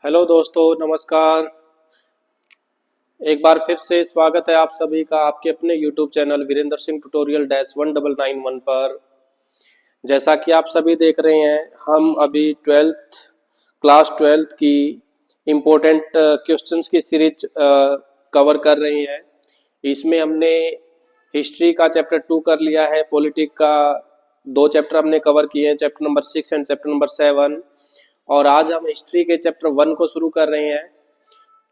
Hello दोस्तों, नमस्कार। एक बार फिर से स्वागत है आप सभी का आपके अपने YouTube channel Virendra Singh tutorial -1991 पर। जैसा कि आप सभी देख रहे हैं, हम अभी क्लास 12th की इम्पोर्टेंट क्वेश्चंस की सीरीज कवर कर रहे हैं। इसमें हमने हिस्ट्री का चैप्टर 2 कर लिया है, पॉलिटिक का 2 चैप्टर हमने कवर किए हैं, chapter number 6 and chapter number 7। और आज हम हिस्ट्री के चैप्टर 1 को शुरू कर रहे हैं।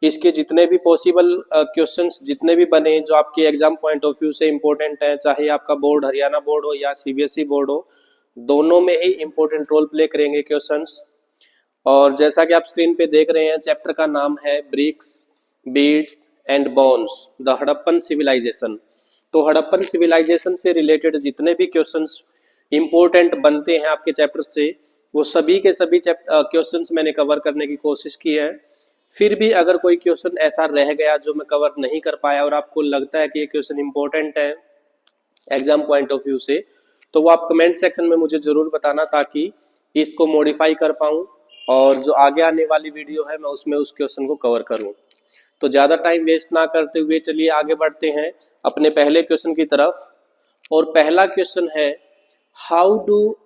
इसके जितने भी पॉसिबल क्वेश्चंस जितने भी बने जो आपके एग्जाम पॉइंट ऑफ व्यू से इम्पोर्टेंट है, चाहे आपका बोर्ड हरियाणा बोर्ड हो या सीबीएसई बोर्ड हो, दोनों में ही इम्पोर्टेंट रोल प्ले करेंगे क्वेश्चंस। और जैसा कि आप स्क्रीन पे देख रहे हैं, चैप्टर का नाम है bricks, beads and bones, the Harappan civilisation. तो हड़प्पन सिविलाइजेशन से रिलेटेड जितने भी क्वेश्चंस इम्पोर्टेंट बनते हैं आपके चैप्टर से, वो सभी के सभी क्वेश्चंस मैंने कवर करने की कोशिश की है। फिर भी अगर कोई क्वेश्चन ऐसा रह गया जो मैं कवर नहीं कर पाया और आपको लगता है कि ये क्वेश्चन इंपॉर्टेंट है एग्जाम पॉइंट ऑफ व्यू से, तो वो आप कमेंट सेक्शन में मुझे ज़रूर बताना, ताकि इसको मॉडिफाई कर पाऊँ और जो आगे आने वाली वीडियो है मैं उसमें उस क्वेश्चन को कवर करूँ। तो ज़्यादा टाइम वेस्ट ना करते हुए चलिए आगे बढ़ते हैं अपने पहले क्वेश्चन की तरफ। और पहला क्वेश्चन है, how do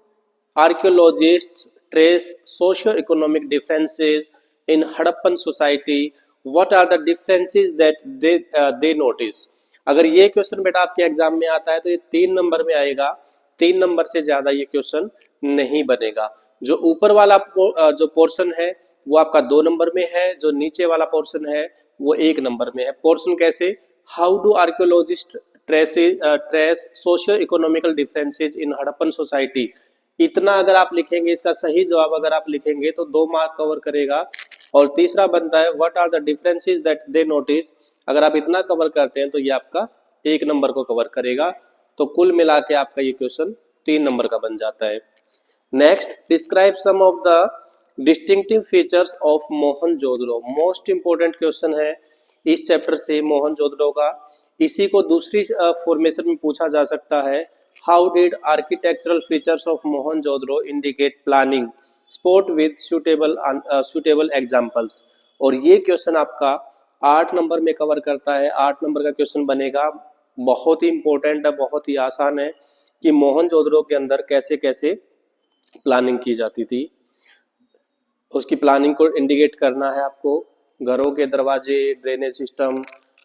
archaeologists trace socio economic differences in Harappan society? What are the differences that they notice? अगर ये क्वेश्चन बेटा आपके एग्जाम में आता है तो ये 3 नंबर में आएगा। 3 नंबर से ज्यादा ये क्वेश्चन नहीं बनेगा। जो ऊपर वाला जो पोर्शन है वो आपका 2 नंबर में है, जो नीचे वाला पोर्शन है वो 1 नंबर में है। पोर्शन कैसे? How do archaeologist trace socio economical differences in Harappan society, इतना अगर आप लिखेंगे, इसका सही जवाब अगर आप लिखेंगे तो 2 मार्क कवर करेगा। और तीसरा बनता है, what are the differences that they notice, अगर आप इतना कवर करते हैं तो ये आपका 1 नंबर को कवर करेगा। तो कुल मिला के आपका ये क्वेश्चन 3 नंबर का बन जाता है। Next, describe some of the distinctive features of Mohenjodaro. Most important question है इस चैप्टर से मोहनजोदड़ो का। इसी को दूसरी फॉर्मेशन में पूछा जा सकता है, how did architectural features of Mohenjodaro indicate planning sport with suitable examples. और ये क्वेश्चन आपका 8 नंबर में कवर करता है। 8 नंबर का क्वेश्चन बनेगा, बहुत ही इंपॉर्टेंट है, बहुत ही आसान है कि मोहनजोदड़ो के अंदर कैसे कैसे प्लानिंग की जाती थी। उसकी प्लानिंग को इंडिकेट करना है आपको। घरों के दरवाजे, drainage system,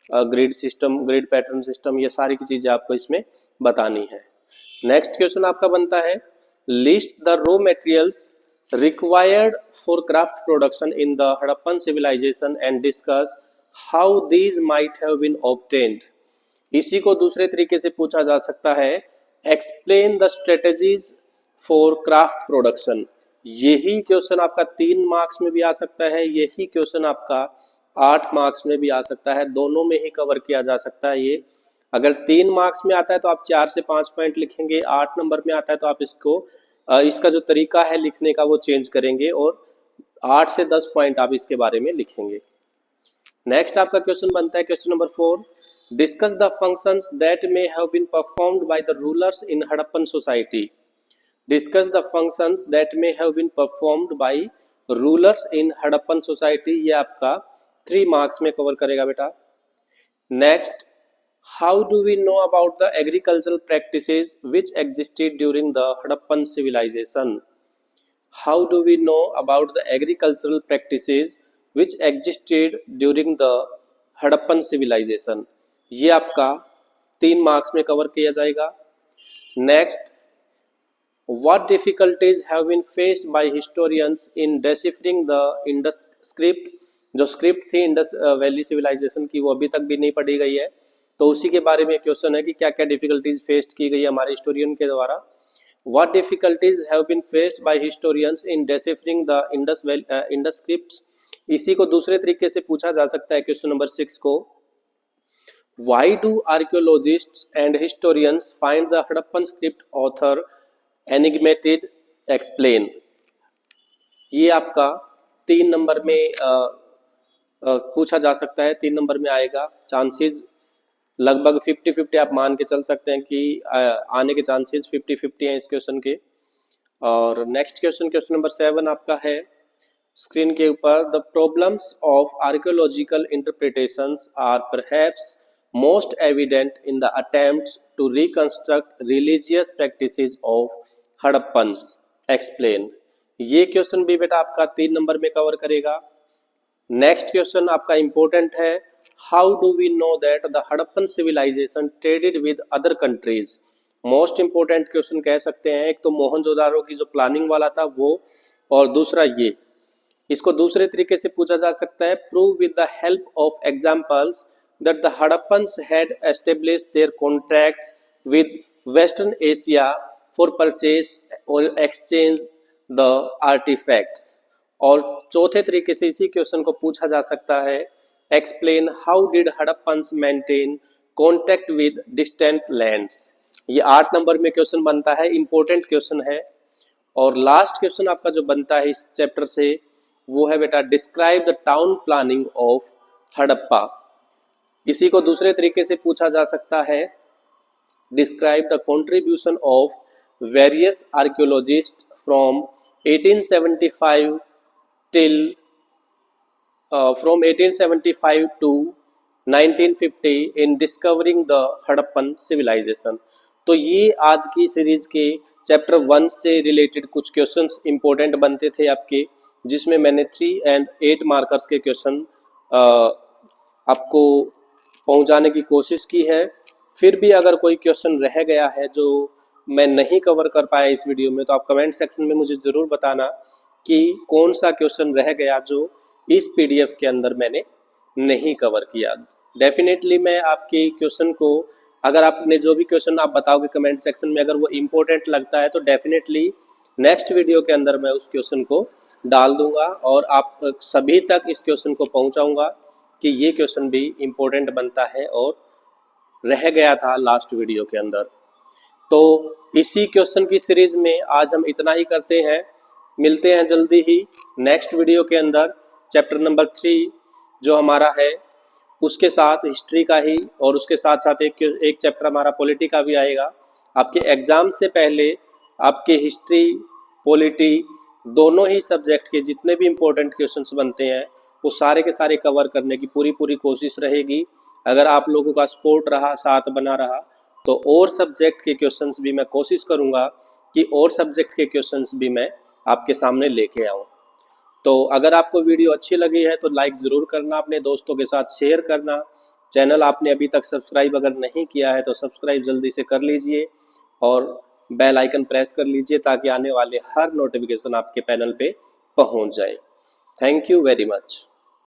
grid pattern system, ये सारी की चीज़ें आपको इसमें बतानी है। नेक्स्ट क्वेश्चन आपका बनता है, list the raw materials required for craft production in the Harappan civilization and discuss how these might have been obtained। इसी को दूसरे तरीके से पूछा जा सकता है, explain the strategies for craft production। यही क्वेश्चन आपका 3 मार्क्स में भी आ सकता है, यही क्वेश्चन आपका 8 मार्क्स में भी आ सकता है, दोनों में ही कवर किया जा सकता है। ये अगर 3 मार्क्स में आता है तो आप 4 से 5 पॉइंट लिखेंगे, 8 नंबर में आता है तो आप इसका जो तरीका है लिखने का वो चेंज करेंगे और 8 से 10 पॉइंट आप इसके बारे में लिखेंगे। नेक्स्ट आपका क्वेश्चन बनता है question number 4, discuss the functions that may have been performed by the rulers in Harappan society. Discuss the functions that may have been performed by rulers in Harappan society, ये आपका 3 मार्क्स में कवर करेगा बेटा। Next, how do we know about the agricultural practices which existed during the Harappan civilization? How do we know about the agricultural practices which existed during the Harappan civilization? ये आपका 3 marks में cover किया जाएगा। Next, what difficulties have been faced by historians in deciphering the Indus script? जो script थी Indus valley civilisation की, वो अभी तक भी नहीं पढ़ी गई है, तो उसी के बारे में क्वेश्चन है कि क्या क्या डिफिकल्टीज फेस्ड की गई है हमारे हिस्टोरियन के द्वारा। What difficulties have been faced by historians in deciphering the Indus scripts. इसी को दूसरे तरीके से पूछा जा सकता है क्वेश्चन नंबर 6 को, why do archaeologists and historians find the Harappan script author enigmated, explain. ये आपका 3 नंबर में पूछा जा सकता है, 3 नंबर में आएगा। चांसेस लगभग 50-50 आप मान के चल सकते हैं कि आने के चांसेस 50-50 हैं इस क्वेश्चन के। और नेक्स्ट क्वेश्चन, क्वेश्चन नंबर 7 आपका है, स्क्रीन के ऊपर, the problems of archaeological interpretations are perhaps most evident in the attempts to reconstruct religious practices of Harappans, explain. ये क्वेश्चन भी बेटा आपका 3 नंबर में कवर करेगा। नेक्स्ट क्वेश्चन आपका इंपॉर्टेंट है, how do we know that the Harappan civilisation traded with other countries. Most important question कह सकते हैं। एक तो मोहनजोदारो की जो प्लानिंग वाला था वो, और दूसरा ये। इसको दूसरे तरीके से पूछा जा सकता है, prove with the help of examples that the Harappans had established their contracts with western Asia for purchase और एक्सचेंज द आर्टिफैक्ट्स। और चौथे तरीके से इसी क्वेश्चन को पूछा जा सकता है, explain how did Harappans maintain contact with distant lands. ये 8 नंबर में क्वेश्चन बनता है, इंपॉर्टेंट क्वेश्चन है। और लास्ट क्वेश्चन आपका जो बनता है इस चैप्टर से वो है बेटा, describe the town planning of Harappa. इसी को दूसरे तरीके से पूछा जा सकता है, describe the contribution of various archaeologist from 1875 till from 1875 to 1950 in discovering the Harappan civilization। तो ये आज की सीरीज के चैप्टर 1 से रिलेटेड कुछ क्वेश्चंस इंपॉर्टेंट बनते थे आपके, जिसमें मैंने 3 and 8 मार्कर्स के क्वेश्चन आपको पहुंचाने की कोशिश की है। फिर भी अगर कोई क्वेश्चन रह गया है जो मैं नहीं कवर कर पाया इस वीडियो में, तो आप कमेंट सेक्शन में मुझे ज़रूर बताना कि कौन सा क्वेश्चन रह गया जो इस पीडीएफ के अंदर मैंने नहीं कवर किया। डेफिनेटली मैं आपके क्वेश्चन को, अगर आपने जो भी क्वेश्चन आप बताओगे कमेंट सेक्शन में, अगर वो इम्पोर्टेंट लगता है तो डेफिनेटली नेक्स्ट वीडियो के अंदर मैं उस क्वेश्चन को डाल दूंगा और आप सभी तक इस क्वेश्चन को पहुंचाऊंगा कि ये क्वेश्चन भी इम्पोर्टेंट बनता है और रह गया था लास्ट वीडियो के अंदर। तो इसी क्वेश्चन की सीरीज में आज हम इतना ही करते हैं। मिलते हैं जल्दी ही नेक्स्ट वीडियो के अंदर, चैप्टर नंबर 3 जो हमारा है उसके साथ हिस्ट्री का ही, और उसके साथ साथ एक चैप्टर हमारा पॉलिटी का भी आएगा। आपके एग्जाम से पहले आपके हिस्ट्री पॉलिटी दोनों ही सब्जेक्ट के जितने भी इम्पोर्टेंट क्वेश्चंस बनते हैं वो सारे के सारे कवर करने की पूरी कोशिश रहेगी। अगर आप लोगों का सपोर्ट रहा, साथ बना रहा, तो और सब्जेक्ट के क्वेश्चंस भी मैं कोशिश करूंगा कि और सब्जेक्ट के क्वेश्चंस भी मैं आपके सामने लेके आऊं। तो अगर आपको वीडियो अच्छी लगी है तो लाइक ज़रूर करना, अपने दोस्तों के साथ शेयर करना। चैनल आपने अभी तक सब्सक्राइब अगर नहीं किया है तो सब्सक्राइब जल्दी से कर लीजिए और बेल आइकन प्रेस कर लीजिए ताकि आने वाले हर नोटिफिकेशन आपके पैनल पे पहुंच जाए। Thank you very much.